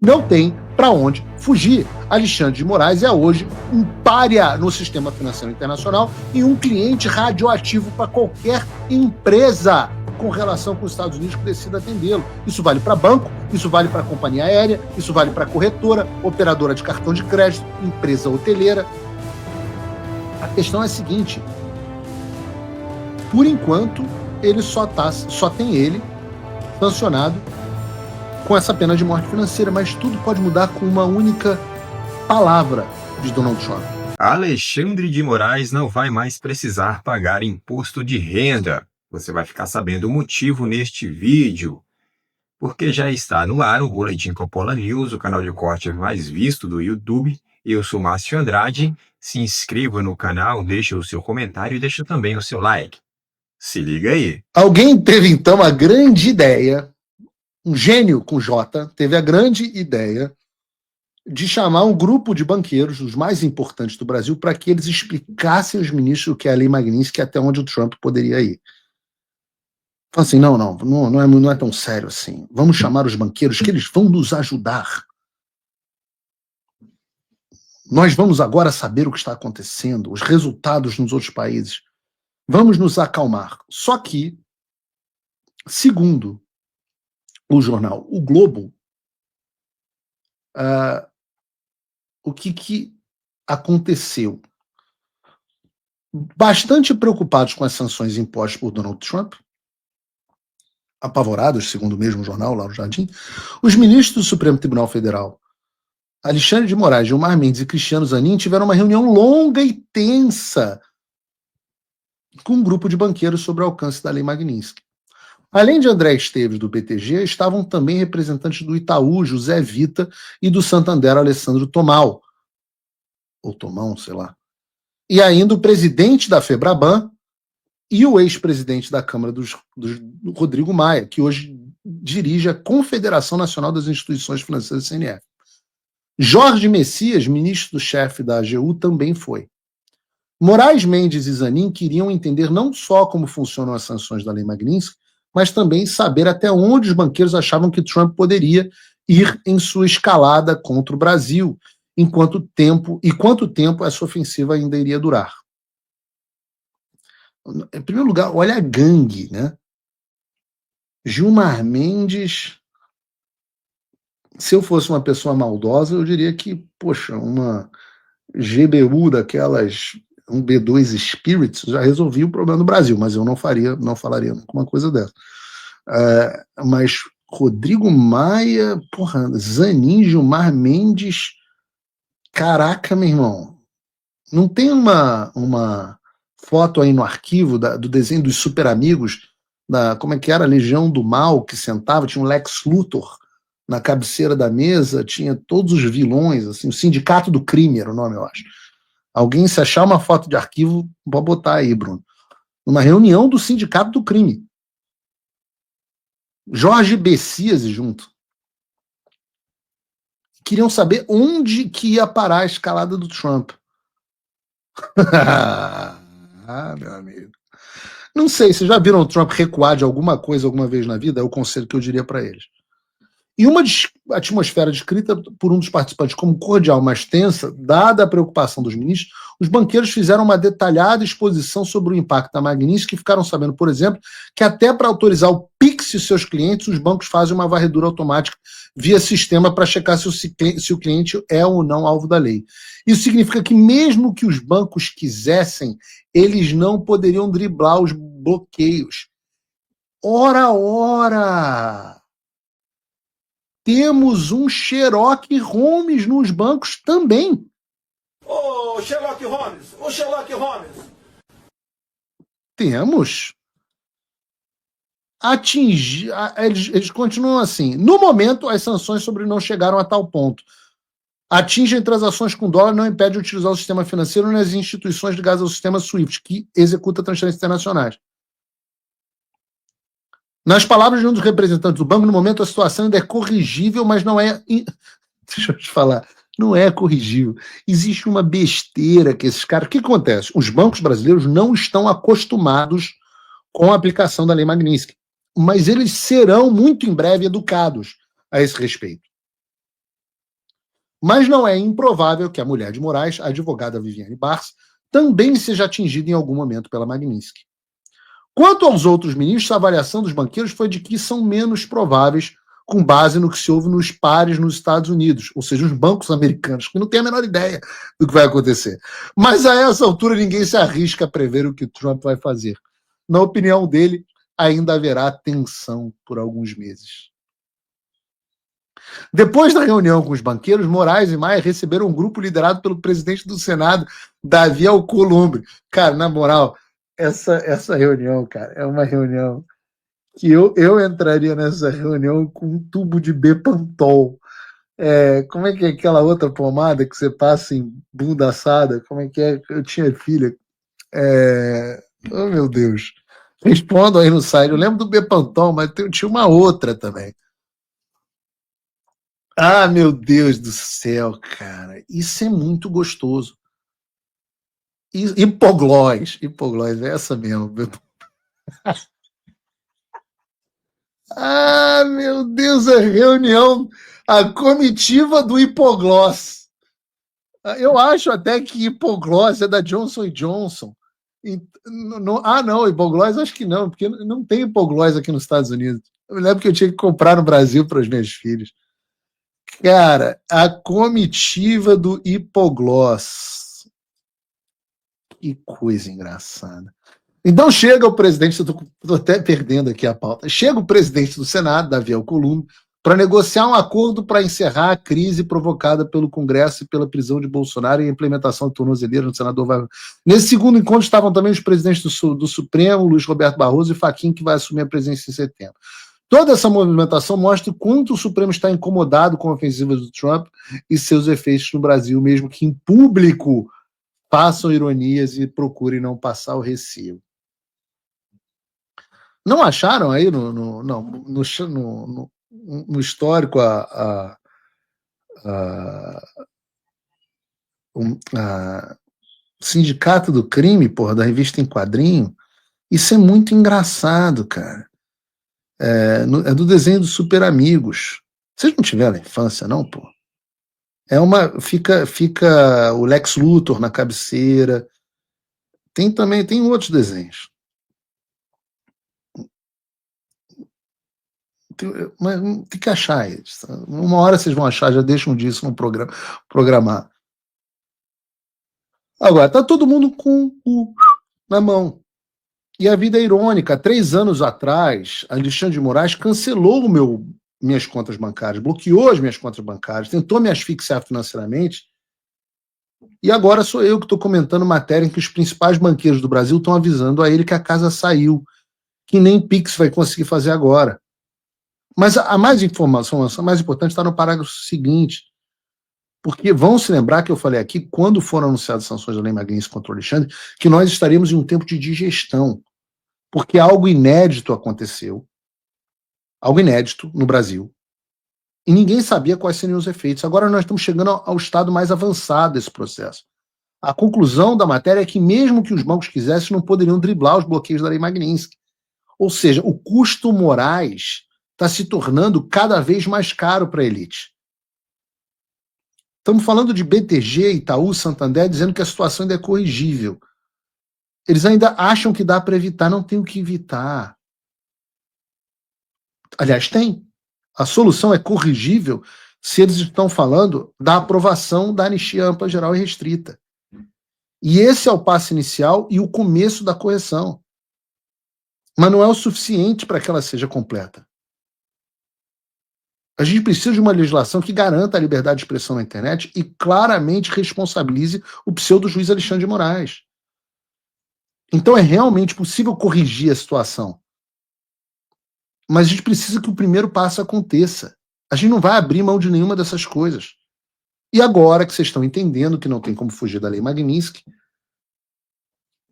não tem para onde fugir. Alexandre de Moraes é hoje um pária no sistema financeiro internacional e um cliente radioativo para qualquer empresa com relação com os Estados Unidos que decida atendê-lo. Isso vale para banco, isso vale para companhia aérea, isso vale para corretora, operadora de cartão de crédito, empresa hoteleira. A questão é a seguinte: por enquanto, ele só tem ele sancionado com essa pena de morte financeira, mas tudo pode mudar com uma única palavra de Donald Trump. Alexandre de Moraes não vai mais precisar pagar imposto de renda. Você vai ficar sabendo o motivo neste vídeo, porque já está no ar o Boletim Coppola News, o canal de corte mais visto do YouTube. Eu sou Márcio Andrade. Se inscreva no canal, deixe o seu comentário e deixe também o seu like. Se liga aí. Alguém teve então a grande ideia, um gênio com J, teve a grande ideia de chamar um grupo de banqueiros, os mais importantes do Brasil, para que eles explicassem aos ministros o que é a Lei Magnitsky e até onde o Trump poderia ir. Então, assim, não é tão sério assim. Vamos chamar os banqueiros que eles vão nos ajudar. Nós vamos agora saber o que está acontecendo, os resultados nos outros países. Vamos nos acalmar. Só que, segundo o jornal O Globo, o que aconteceu? Bastante preocupados com as sanções impostas por Donald Trump, apavorados, segundo o mesmo jornal, Lauro Jardim, os ministros do Supremo Tribunal Federal, Alexandre de Moraes, Gilmar Mendes e Cristiano Zanin, tiveram uma reunião longa e tensa com um grupo de banqueiros sobre o alcance da Lei Magnitsky. Além de André Esteves, do BTG, estavam também representantes do Itaú, José Vita, e do Santander, Alessandro Tomal, ou Tomão, sei lá. E ainda o presidente da FEBRABAN e o ex-presidente da Câmara do Rodrigo Maia, que hoje dirige a Confederação Nacional das Instituições Financeiras, CNF. Jorge Messias, ministro-chefe da AGU, também foi. Moraes, Mendes e Zanin queriam entender não só como funcionam as sanções da Lei Magnitsky, mas também saber até onde os banqueiros achavam que Trump poderia ir em sua escalada contra o Brasil, quanto tempo essa ofensiva ainda iria durar. Em primeiro lugar, olha a gangue, né? Gilmar Mendes, se eu fosse uma pessoa maldosa, eu diria que, poxa, uma GBU daquelas, um B2 Spirits já resolvia o problema do Brasil, mas eu não falaria uma coisa dessa. Mas Rodrigo Maia, porra, Zanin, Gilmar Mendes, caraca, meu irmão, não tem uma foto aí no arquivo do desenho dos super amigos, como é que era, a Legião do Mal, que sentava, tinha um Lex Luthor na cabeceira da mesa, tinha todos os vilões, assim, o Sindicato do Crime era o nome, eu acho. Alguém, se achar uma foto de arquivo, pode botar aí, Bruno. Uma reunião do Sindicato do Crime. Jorge Messias junto. Queriam saber onde que ia parar a escalada do Trump. Meu amigo. Não sei, vocês já viram o Trump recuar de alguma coisa alguma vez na vida? É o conselho que eu diria para eles. E uma atmosfera descrita por um dos participantes como cordial, mas tensa, dada a preocupação dos ministros, os banqueiros fizeram uma detalhada exposição sobre o impacto da Magnitsky e ficaram sabendo, por exemplo, que até para autorizar o Pix e seus clientes, os bancos fazem uma varredura automática via sistema para checar se o cliente é ou não alvo da lei. Isso significa que mesmo que os bancos quisessem, eles não poderiam driblar os bloqueios. Ora! Temos um Sherlock Holmes nos bancos também. Ô, Sherlock Holmes! Ô, Sherlock Holmes! Temos. Eles continuam assim. No momento, as sanções sobre não chegaram a tal ponto. Atingem transações com dólar, não impede de utilizar o sistema financeiro nas instituições ligadas ao sistema SWIFT, que executa transferências internacionais. Nas palavras de um dos representantes do banco, no momento a situação ainda é corrigível, mas não é... Deixa eu te falar, não é corrigível. Existe uma besteira que esses caras... O que acontece? Os bancos brasileiros não estão acostumados com a aplicação da Lei Magnitsky, mas eles serão muito em breve educados a esse respeito. Mas não é improvável que a mulher de Moraes, a advogada Viviane Barça, também seja atingida em algum momento pela Magnitsky. Quanto aos outros ministros, a avaliação dos banqueiros foi de que são menos prováveis, com base no que se ouve nos pares nos Estados Unidos, ou seja, os bancos americanos, que não têm a menor ideia do que vai acontecer. Mas a essa altura ninguém se arrisca a prever o que Trump vai fazer. Na opinião dele, ainda haverá tensão por alguns meses. Depois da reunião com os banqueiros, Moraes e Maia receberam um grupo liderado pelo presidente do Senado, Davi Alcolumbre. Cara, na moral, essa reunião, cara, é uma reunião que eu entraria nessa reunião com um tubo de Bepantol. Como é que é aquela outra pomada que você passa em bunda assada? Como é que é? Eu tinha filha. Oh, meu Deus. Respondam aí no site. Eu lembro do Bepantol, mas tinha uma outra também. Ah, meu Deus do céu, cara. Isso é muito gostoso. Hipoglós, é essa mesmo. Ah, meu Deus, a reunião, a comitiva do hipoglós. Eu acho até que hipoglós é da Johnson & Johnson. Não, hipoglós acho que não, porque não tem hipoglós aqui nos Estados Unidos. Eu me lembro que eu tinha que comprar no Brasil para os meus filhos. Cara, a comitiva do hipoglós. Que coisa engraçada. Então chega o presidente, estou até perdendo aqui a pauta, chega o presidente do Senado, Davi Alcolumbre, para negociar um acordo para encerrar a crise provocada pelo Congresso e pela prisão de Bolsonaro e a implementação de tornozeleira no senador Wagner. Nesse segundo encontro estavam também os presidentes do Supremo, Luiz Roberto Barroso e Fachin, que vai assumir a presidência em setembro. Toda essa movimentação mostra o quanto o Supremo está incomodado com a ofensiva do Trump e seus efeitos no Brasil, mesmo que em público façam ironias e procurem não passar o recibo. Não acharam aí no histórico Sindicato do Crime, porra, da revista em quadrinho? Isso é muito engraçado, cara. É do desenho dos Super Amigos. Vocês não tiveram infância, não, pô? Fica o Lex Luthor na cabeceira. Tem outros desenhos. Mas tem que achar eles. Uma hora vocês vão achar, já deixam disso no programar. Agora, tá todo mundo com o na mão. E a vida é irônica. 3 anos atrás, Alexandre de Moraes cancelou minhas contas bancárias, bloqueou as minhas contas bancárias, tentou me asfixiar financeiramente. E agora sou eu que estou comentando matéria em que os principais banqueiros do Brasil estão avisando a ele que a casa saiu, que nem Pix vai conseguir fazer agora. Mas a mais importante está no parágrafo seguinte, porque vão se lembrar que eu falei aqui, quando foram anunciadas sanções da Lei Magnitsky contra o Alexandre, que nós estaríamos em um tempo de digestão, porque algo inédito aconteceu, algo inédito no Brasil, e ninguém sabia quais seriam os efeitos. Agora nós estamos chegando ao estado mais avançado desse processo. A conclusão da matéria é que mesmo que os bancos quisessem, não poderiam driblar os bloqueios da Lei Magnitsky. Ou seja, o custo Moraes está se tornando cada vez mais caro para a elite. Estamos falando de BTG, Itaú, Santander, dizendo que a situação ainda é corrigível. Eles ainda acham que dá para evitar, não tem o que evitar. Aliás, tem. A solução é corrigível se eles estão falando da aprovação da anistia ampla, geral e restrita. E esse é o passo inicial e o começo da correção. Mas não é o suficiente para que ela seja completa. A gente precisa de uma legislação que garanta a liberdade de expressão na internet e claramente responsabilize o pseudo-juiz Alexandre de Moraes. Então é realmente possível corrigir a situação. Mas a gente precisa que o primeiro passo aconteça. A gente não vai abrir mão de nenhuma dessas coisas. E agora que vocês estão entendendo que não tem como fugir da Lei Magnitsky,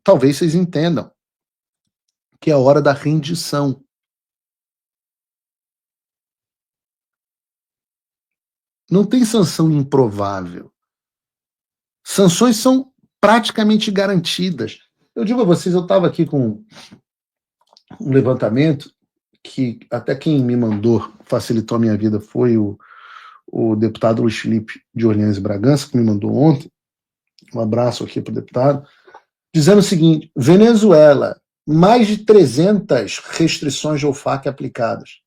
talvez vocês entendam que é a hora da rendição. Não tem sanção improvável. Sanções são praticamente garantidas. Eu digo a vocês, eu estava aqui com um levantamento que até quem me mandou, facilitou a minha vida, foi o o deputado Luiz Felipe de Orleans e Bragança, que me mandou ontem, um abraço aqui para o deputado, dizendo o seguinte: Venezuela, mais de 300 restrições de OFAC aplicadas,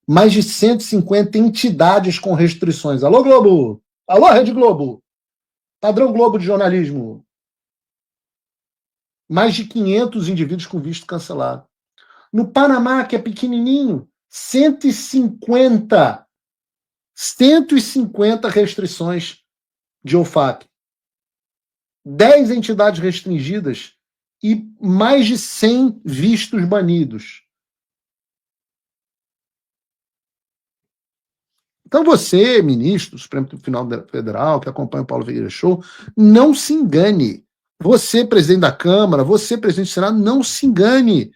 mais de 150 entidades com restrições. Alô, Globo! Alô, Rede Globo! Padrão Globo de jornalismo. Mais de 500 indivíduos com visto cancelado. No Panamá, que é pequenininho, 150 restrições de OFAC. 10 entidades restringidas e mais de 100 vistos banidos. Então você, ministro do Supremo Tribunal Federal, que acompanha o Paulo Vieira Show, não se engane. Você, presidente da Câmara, você, presidente do Senado, não se engane.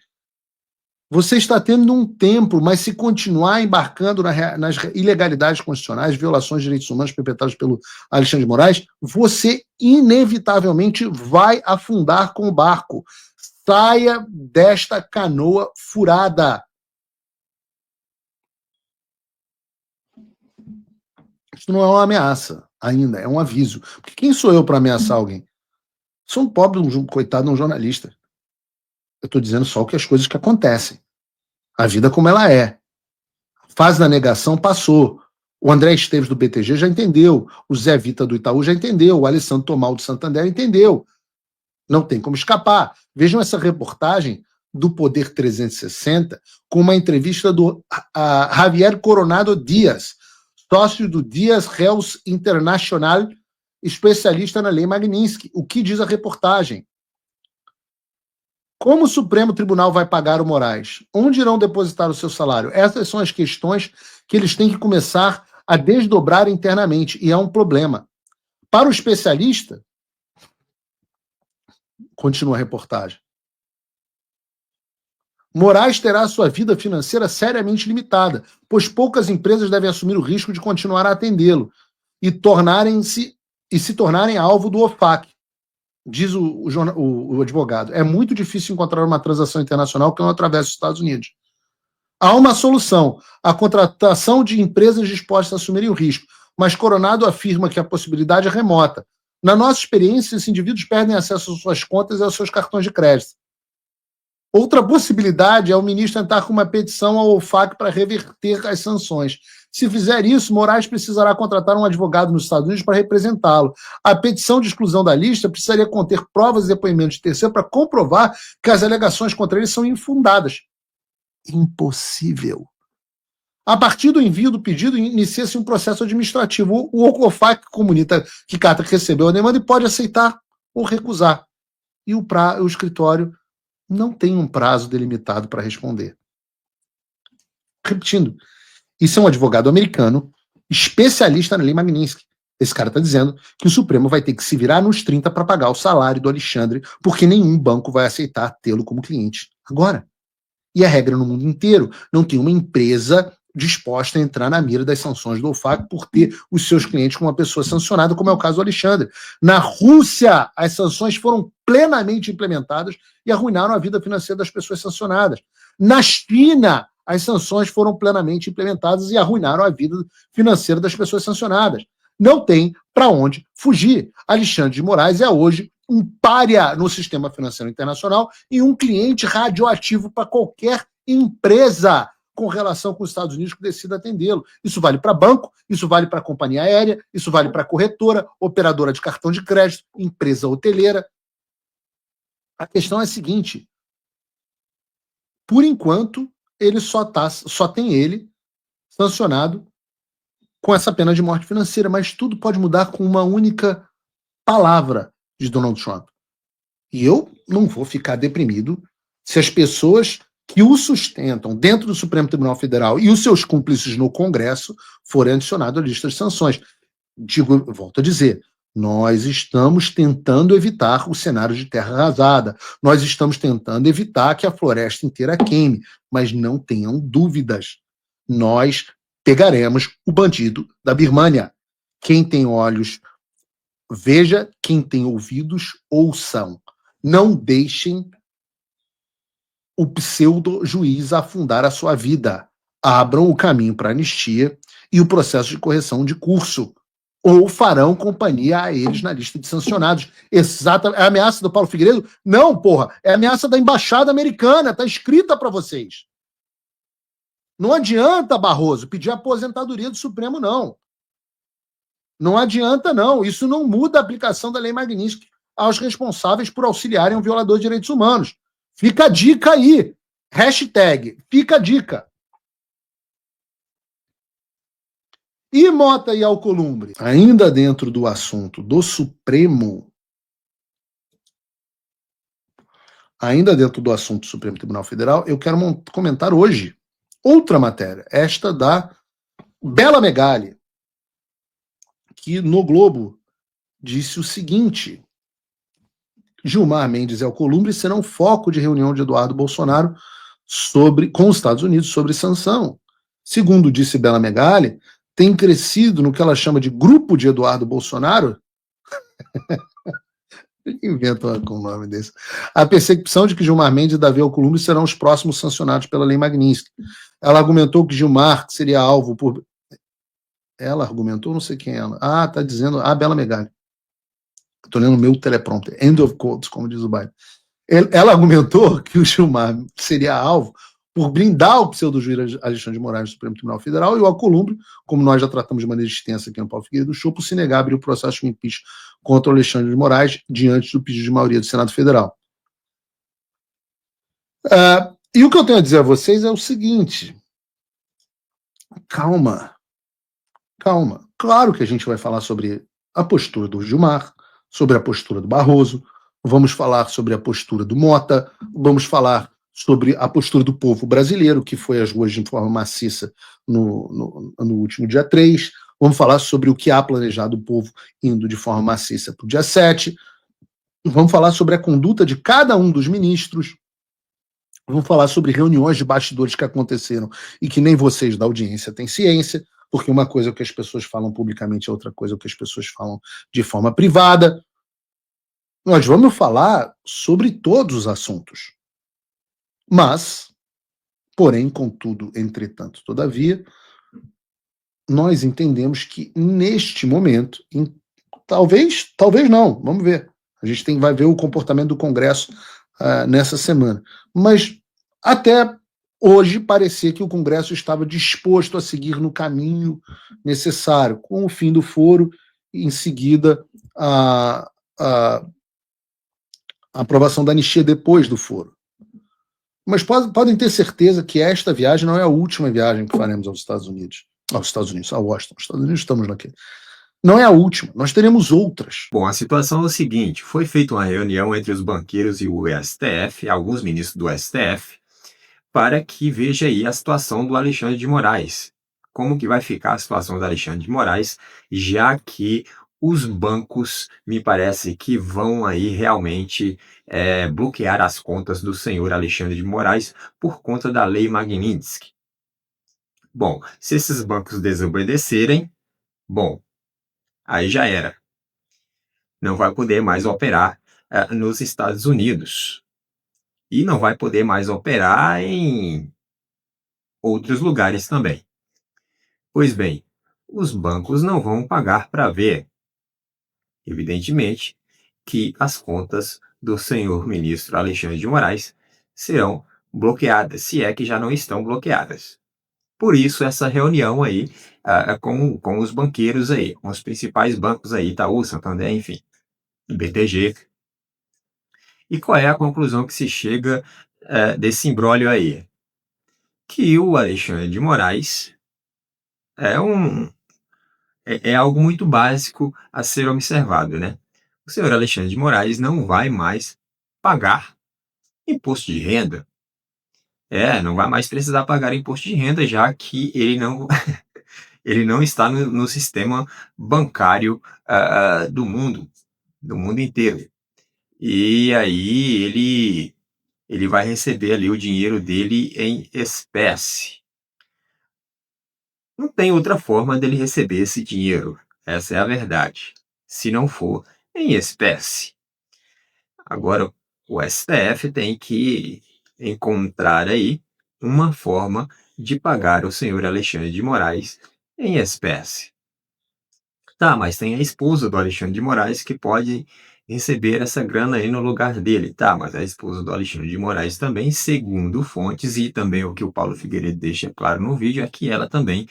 Você está tendo um tempo, mas se continuar embarcando nas ilegalidades constitucionais, violações de direitos humanos perpetradas pelo Alexandre de Moraes, você inevitavelmente vai afundar com o barco. Saia desta canoa furada. Isso não é uma ameaça ainda, é um aviso. Porque quem sou eu para ameaçar alguém? Sou um pobre, coitado, um jornalista. Eu estou dizendo só as coisas que acontecem. A vida como ela é. A fase da negação passou. O André Esteves do BTG já entendeu. O Zé Vita do Itaú já entendeu. O Alessandro Tomal do Santander entendeu. Não tem como escapar. Vejam essa reportagem do Poder 360 com uma entrevista do Javier Coronado Dias, sócio do Dias Health International, especialista na lei Magnitsky. O que diz a reportagem? Como o Supremo Tribunal vai pagar o Moraes? Onde irão depositar o seu salário? Essas são as questões que eles têm que começar a desdobrar internamente, e é um problema. Para o especialista, continua a reportagem, Moraes terá sua vida financeira seriamente limitada, pois poucas empresas devem assumir o risco de continuar a atendê-lo e se tornarem alvo do OFAC. Diz o advogado, é muito difícil encontrar uma transação internacional que não atravesse os Estados Unidos. Há uma solução, a contratação de empresas dispostas a assumirem o risco, mas Coronado afirma que a possibilidade é remota. Na nossa experiência, esses indivíduos perdem acesso às suas contas e aos seus cartões de crédito. Outra possibilidade é o ministro entrar com uma petição ao OFAC para reverter as sanções. Se fizer isso, Moraes precisará contratar um advogado nos Estados Unidos para representá-lo. A petição de exclusão da lista precisaria conter provas e depoimentos de terceiro para comprovar que as alegações contra ele são infundadas. Impossível. A partir do envio do pedido, inicia-se um processo administrativo. O OFAC comunica que Cata recebeu a demanda e pode aceitar ou recusar. E o escritório não tem um prazo delimitado para responder. Repetindo, isso é um advogado americano, especialista na lei Magnitsky. Esse cara está dizendo que o Supremo vai ter que se virar nos 30 para pagar o salário do Alexandre, porque nenhum banco vai aceitar tê-lo como cliente agora. E a regra no mundo inteiro, não tem uma empresa disposta a entrar na mira das sanções do OFAC por ter os seus clientes com uma pessoa sancionada, como é o caso do Alexandre. Na Rússia, as sanções foram plenamente implementadas e arruinaram a vida financeira das pessoas sancionadas. Na China, as sanções foram plenamente implementadas e arruinaram a vida financeira das pessoas sancionadas. Não tem para onde fugir. Alexandre de Moraes é hoje um pária no sistema financeiro internacional e um cliente radioativo para qualquer empresa com relação com os Estados Unidos que decida atendê-lo. Isso vale para banco, isso vale para companhia aérea, isso vale para corretora, operadora de cartão de crédito, empresa hoteleira. A questão é a seguinte: por enquanto, ele só tem ele sancionado com essa pena de morte financeira, mas tudo pode mudar com uma única palavra de Donald Trump. E eu não vou ficar deprimido se as pessoas que o sustentam dentro do Supremo Tribunal Federal e os seus cúmplices no Congresso forem adicionados à lista de sanções. Volto a dizer, nós estamos tentando evitar o cenário de terra arrasada, nós estamos tentando evitar que a floresta inteira queime, mas não tenham dúvidas, nós pegaremos o bandido da Birmânia. Quem tem olhos, veja, quem tem ouvidos, ouçam. Não deixem o pseudo-juiz afundar a sua vida. Abram o caminho para a anistia e o processo de correção de curso, ou farão companhia a eles na lista de sancionados. Exata, é a ameaça do Paulo Figueiredo? Não, porra, é a ameaça da embaixada americana, tá escrita para vocês. Não adianta, Barroso, pedir a aposentadoria do Supremo, não. Não adianta, não. Isso não muda a aplicação da Lei Magnitsky aos responsáveis por auxiliarem um violador de direitos humanos. Fica a dica aí. Hashtag, fica a dica. E Mota e Alcolumbre? Ainda dentro do assunto do Supremo, Tribunal Federal, eu quero comentar hoje outra matéria, esta da Bela Megali, que no Globo disse o seguinte: Gilmar Mendes e Alcolumbre serão foco de reunião de Eduardo Bolsonaro com os Estados Unidos sobre sanção. Segundo disse Bela Megali, tem crescido no que ela chama de grupo de Eduardo Bolsonaro. Inventa com o nome desse. A percepção de que Gilmar Mendes e Davi Alcolumbre serão os próximos sancionados pela Lei Magnitsky. Ela argumentou que Gilmar seria alvo por... Ela argumentou, não sei quem é ela. Ah, tá dizendo... Ah, Bela Megali. Estou lendo o meu teleprompter. End of quotes, como diz o Biden. Ela argumentou que o Gilmar seria alvo por blindar o pseudo-juiz Alexandre de Moraes do Supremo Tribunal Federal e o Alcolumbre, como nós já tratamos de maneira extensa aqui no Paulo Figueiredo Show, por se negar a abrir o processo de impeachment contra o Alexandre de Moraes diante do pedido de maioria do Senado Federal. E o que eu tenho a dizer a vocês é o seguinte: calma. Claro que a gente vai falar sobre a postura do Gilmar, sobre a postura do Barroso, vamos falar sobre a postura do Mota, vamos falar sobre a postura do povo brasileiro, que foi às ruas de forma maciça no último dia 3, vamos falar sobre o que há planejado o povo indo de forma maciça para o dia 7, vamos falar sobre a conduta de cada um dos ministros, vamos falar sobre reuniões de bastidores que aconteceram e que nem vocês da audiência têm ciência, porque uma coisa é o que as pessoas falam publicamente, outra coisa é o que as pessoas falam de forma privada. Nós vamos falar sobre todos os assuntos. Mas, porém, contudo, entretanto, todavia, nós entendemos que neste momento, talvez não, vamos ver. A gente vai ver o comportamento do Congresso nessa semana. Mas até hoje parecia que o Congresso estava disposto a seguir no caminho necessário, com o fim do foro e em seguida a aprovação da anistia depois do foro. Mas podem ter certeza que esta viagem não é a última viagem que faremos aos Estados Unidos, a Washington. Os Estados Unidos estamos naquele. Não é a última, nós teremos outras. Bom, a situação é o seguinte: foi feita uma reunião entre os banqueiros e o STF, alguns ministros do STF, para que veja aí a situação do Alexandre de Moraes. Como que vai ficar a situação do Alexandre de Moraes, já que os bancos, me parece que vão aí realmente bloquear as contas do senhor Alexandre de Moraes por conta da Lei Magnitsky. Bom, se esses bancos desobedecerem, bom, aí já era. Não vai poder mais operar nos Estados Unidos. E não vai poder mais operar em outros lugares também. Pois bem, os bancos não vão pagar para ver. Evidentemente que as contas do senhor ministro Alexandre de Moraes serão bloqueadas, se é que já não estão bloqueadas. Por isso, essa reunião aí com os banqueiros aí, com os principais bancos aí, Itaú, Santander, enfim, BTG. E qual é a conclusão que se chega desse imbróglio aí? Que o Alexandre de Moraes é algo muito básico a ser observado, né? O senhor Alexandre de Moraes não vai mais pagar imposto de renda. Não vai mais precisar pagar imposto de renda, já que ele não está no sistema bancário do mundo inteiro. E aí ele vai receber ali o dinheiro dele em espécie. Não tem outra forma dele receber esse dinheiro, essa é a verdade, se não for em espécie. Agora, o STF tem que encontrar aí uma forma de pagar o senhor Alexandre de Moraes em espécie. Tá, mas tem a esposa do Alexandre de Moraes que pode receber essa grana aí no lugar dele. Tá, mas a esposa do Alexandre de Moraes também, segundo fontes, e também o que o Paulo Figueiredo deixa claro no vídeo, é que ela também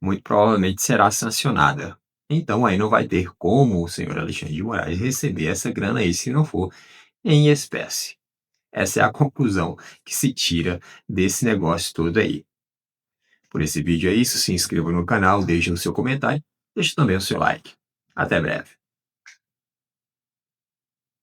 muito provavelmente será sancionada. Então aí não vai ter como o senhor Alexandre de Moraes receber essa grana aí se não for em espécie. Essa é a conclusão que se tira desse negócio todo aí. Por esse vídeo é isso, se inscreva no canal, deixe o seu comentário, deixe também o seu like. Até breve.